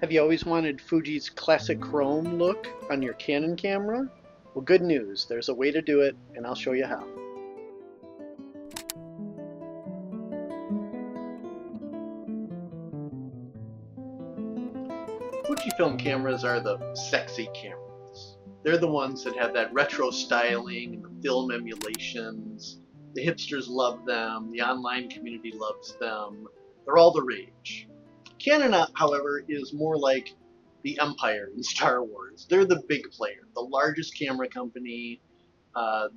Have you always wanted Fuji's classic chrome look on your Canon camera? Well, good news, there's a way to do it, and I'll show you how. Fujifilm cameras are the sexy cameras. They're the ones that have that retro styling and the film emulations. The hipsters love them, the online community loves them. They're all the rage. Canon, however, is more like the Empire in Star Wars. They're the big player, the largest camera company.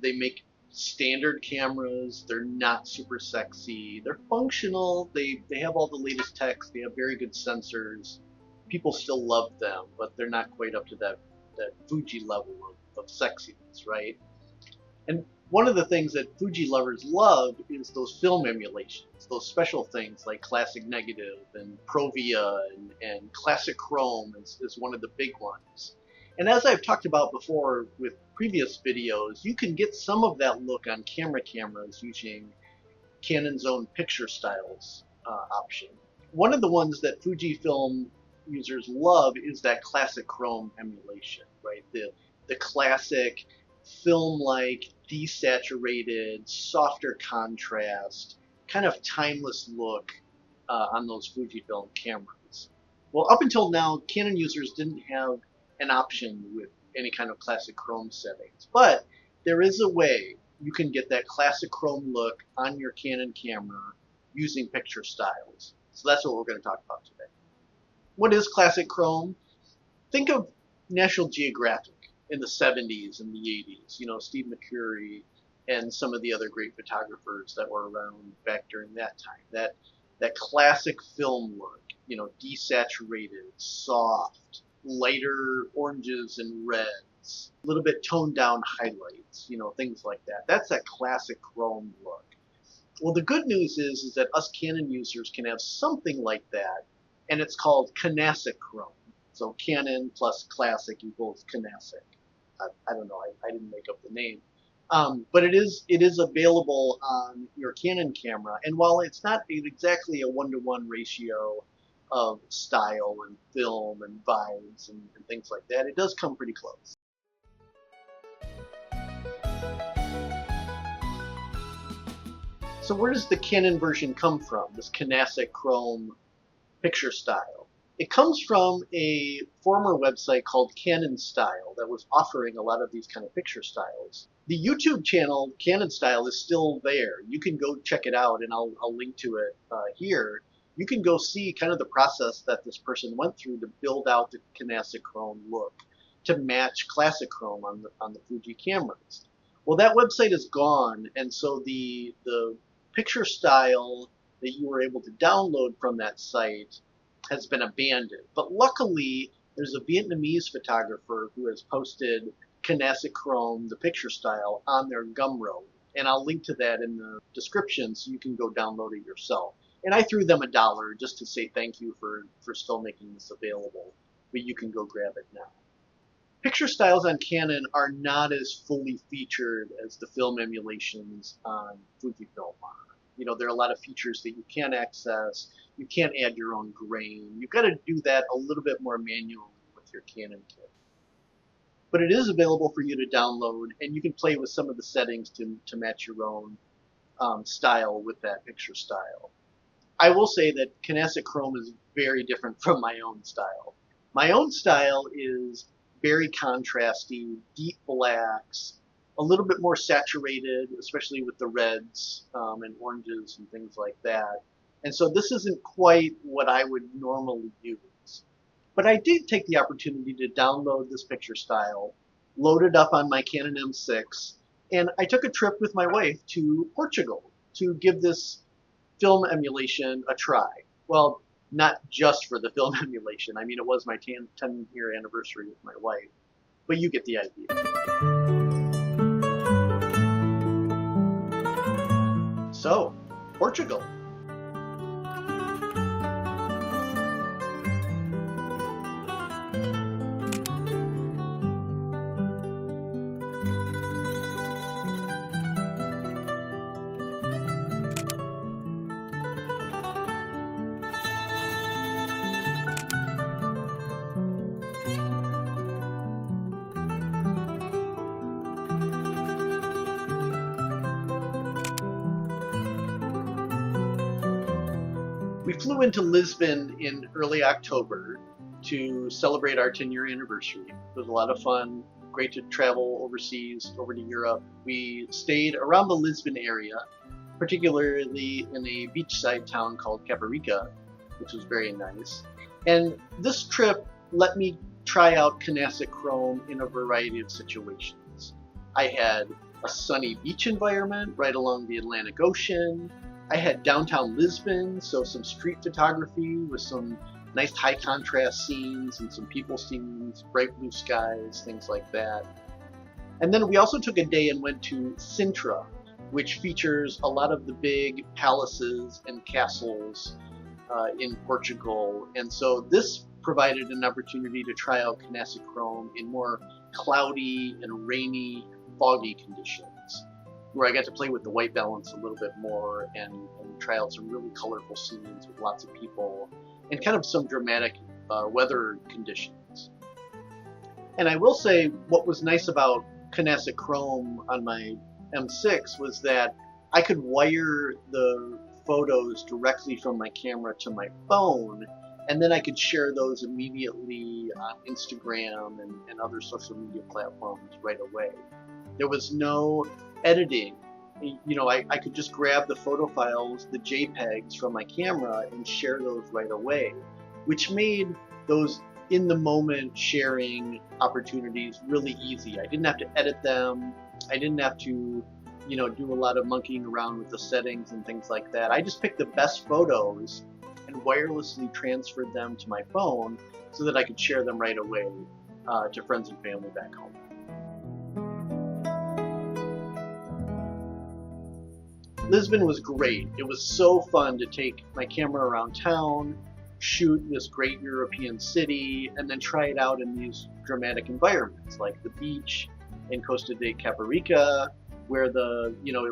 They make standard cameras. They're not super sexy. They're functional. They have all the latest tech. They have very good sensors. People still love them, but they're not quite up to that Fuji level of sexiness, right? And one of the things that Fuji lovers love is those film emulations, those special things like Classic Negative and Provia and Classic Chrome is one of the big ones. And as I've talked about before with previous videos, you can get some of that look on cameras using Canon's own picture styles option. One of the ones that Fujifilm users love is that Classic Chrome emulation, right? The classic film-like, desaturated, softer contrast, kind of timeless look on those Fujifilm cameras. Well, up until now, Canon users didn't have an option with any kind of Classic Chrome settings, but there is a way you can get that Classic Chrome look on your Canon camera using picture styles. So that's what we're going to talk about today. What is Classic Chrome? Think of National Geographic in the 70s and the 80s, you know, Steve McCurry and some of the other great photographers that were around back during that time. That classic film look, you know, desaturated, soft, lighter oranges and reds, a little bit toned down highlights, you know, things like that. That's that Classic Chrome look. Well, the good news is that us Canon users can have something like that, and it's called Canassic Chrome. So Canon plus Classic equals Canassic. I don't know. I didn't make up the name. But it is available on your Canon camera. And while it's not exactly a one-to-one ratio of style and film and vibes and things like that, it does come pretty close. So where does the Canon version come from, this Canassic Chrome picture style? It comes from a former website called Canon Style that was offering a lot of these kind of picture styles. The YouTube channel Canon Style is still there. You can go check it out, and I'll link to it here. You can go see kind of the process that this person went through to build out the Canassic Chrome look to match Classic Chrome on the Fuji cameras. Well, that website is gone, and so the picture style that you were able to download from that site has been abandoned. But luckily, there's a Vietnamese photographer who has posted Canassic Chrome, the picture style, on their Gumroad. And I'll link to that in the description so you can go download it yourself. And I threw them $1 just to say thank you for still making this available. But you can go grab it now. Picture styles on Canon are not as fully featured as the film emulations on Fujifilm are. You know, there are a lot of features that you can't access. You can't add your own grain. You've got to do that a little bit more manually with your Canon kit. But it is available for you to download, and you can play with some of the settings to match your own style with that picture style. I will say that Canassic Chrome is very different from my own style. My own style is very contrasty, deep blacks, a little bit more saturated, especially with the reds and oranges and things like that. And so this isn't quite what I would normally use. But I did take the opportunity to download this picture style, load it up on my Canon M6, and I took a trip with my wife to Portugal to give this film emulation a try. Well, not just for the film emulation. I mean, it was my 10-year anniversary with my wife, but you get the idea. So, Portugal. We flew into Lisbon in early October to celebrate our 10-year anniversary. It was a lot of fun, great to travel overseas, over to Europe. We stayed around the Lisbon area, particularly in a beachside town called Caparica, which was very nice. And this trip let me try out Canassic Chrome in a variety of situations. I had a sunny beach environment right along the Atlantic Ocean. I had downtown Lisbon, so some street photography with some nice high contrast scenes and some people scenes, bright blue skies, things like that. And then we also took a day and went to Sintra, which features a lot of the big palaces and castles in Portugal. And so this provided an opportunity to try out Canassic Chrome in more cloudy and rainy, foggy conditions, where I got to play with the white balance a little bit more and try out some really colorful scenes with lots of people and kind of some dramatic weather conditions. And I will say what was nice about Canassic Chrome on my M6 was that I could wire the photos directly from my camera to my phone, and then I could share those immediately on Instagram and other social media platforms right away. There was no editing. You know, I could just grab the photo files, the JPEGs from my camera and share those right away, which made those in the moment sharing opportunities really easy. I didn't have to edit them. I didn't have to, you know, do a lot of monkeying around with the settings and things like that. I just picked the best photos and wirelessly transferred them to my phone so that I could share them right away to friends and family back home. Lisbon was great. It was so fun to take my camera around town, shoot this great European city, and then try it out in these dramatic environments like the beach in Costa de Caparica, where it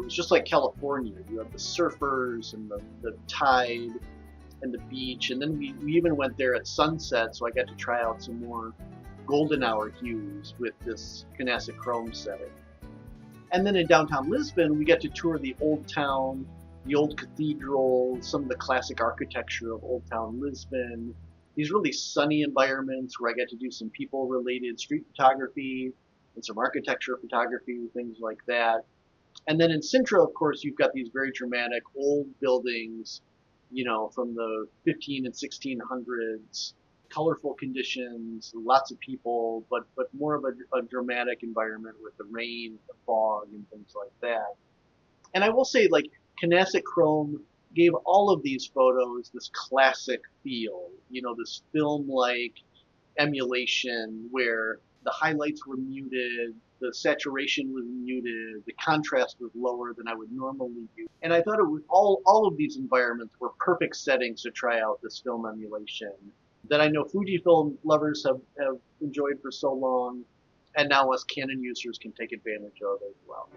was just like California. You have the surfers and the tide and the beach. And then we even went there at sunset, so I got to try out some more golden hour hues with this Canassic Chrome setting. And then in downtown Lisbon, we got to tour the old town, the old cathedral, some of the classic architecture of Old Town Lisbon, these really sunny environments where I got to do some people-related street photography and some architecture photography, things like that. And then in Sintra, of course, you've got these very dramatic old buildings, you know, from the 15 and 1600s, colorful conditions, lots of people, but more of a dramatic environment with the rain, the fog, and things like that. And I will say, like, Canassic Chrome gave all of these photos this classic feel, you know, this film-like emulation where the highlights were muted, the saturation was muted, the contrast was lower than I would normally do. And I thought it was all of these environments were perfect settings to try out this film emulation that I know Fujifilm lovers have enjoyed for so long, and now us Canon users can take advantage of as well.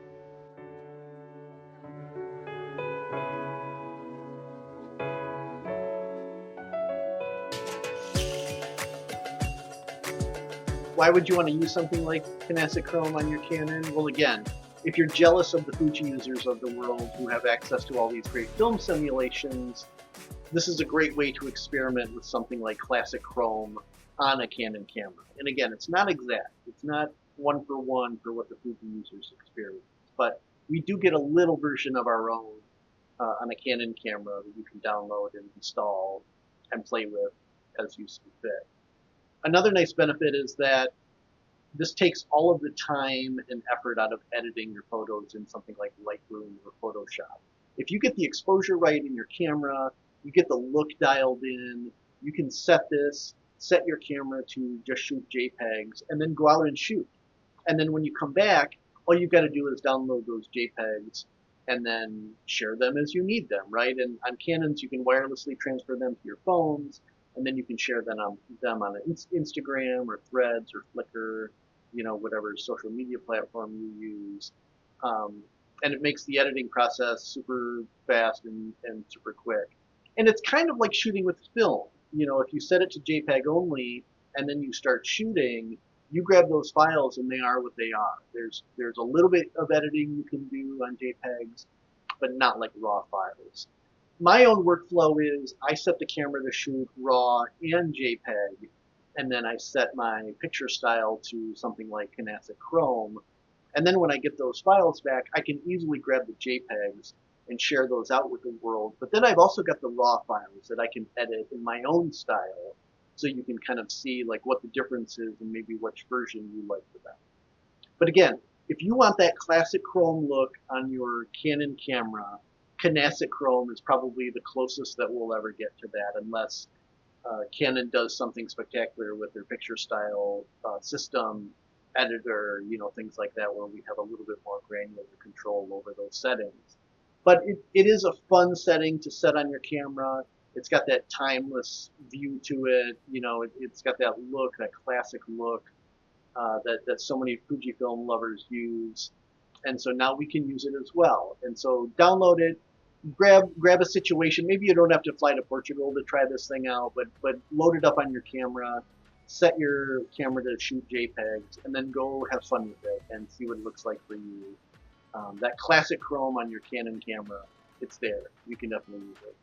Why would you want to use something like Canassic Chrome on your Canon? Well, again, if you're jealous of the Fuji users of the world who have access to all these great film simulations, this is a great way to experiment with something like Classic Chrome on a Canon camera. And again, it's not exact. It's not one for what the Fuji users experience. But we do get a little version of our own on a Canon camera that you can download and install and play with as you see fit. Another nice benefit is that this takes all of the time and effort out of editing your photos in something like Lightroom or Photoshop. If you get the exposure right in your camera, you get the look dialed in, you can set your camera to just shoot JPEGs, and then go out and shoot. And then when you come back, all you've got to do is download those JPEGs and then share them as you need them, right? And on Canons, you can wirelessly transfer them to your phones, and then you can share them on Instagram or Threads or Flickr, you know, whatever social media platform you use. And it makes the editing process super fast and super quick. And it's kind of like shooting with film. You know, if you set it to JPEG only and then you start shooting, you grab those files and they are what they are. There's a little bit of editing you can do on JPEGs, but not like raw files. my own workflow is I set the camera to shoot RAW and JPEG, and then I set my picture style to something like Canassic Chrome. And then when I get those files back, I can easily grab the JPEGs and share those out with the world. But then I've also got the RAW files that I can edit in my own style, so you can kind of see like what the difference is and maybe which version you like the best. But again, if you want that classic Chrome look on your Canon camera, Canassic Chrome is probably the closest that we'll ever get to that, unless Canon does something spectacular with their picture style system, editor, things like that, where we have a little bit more granular control over those settings. But it is a fun setting to set on your camera. It's got that timeless view to it. It's got that look, that classic look that so many Fujifilm lovers use. And so now we can use it as well. And so download it, grab a situation. Maybe you don't have to fly to Portugal to try this thing out, but load it up on your camera, set your camera to shoot JPEGs, and then go have fun with it and see what it looks like for you. That classic Chrome on your Canon camera, it's there. You can definitely use it.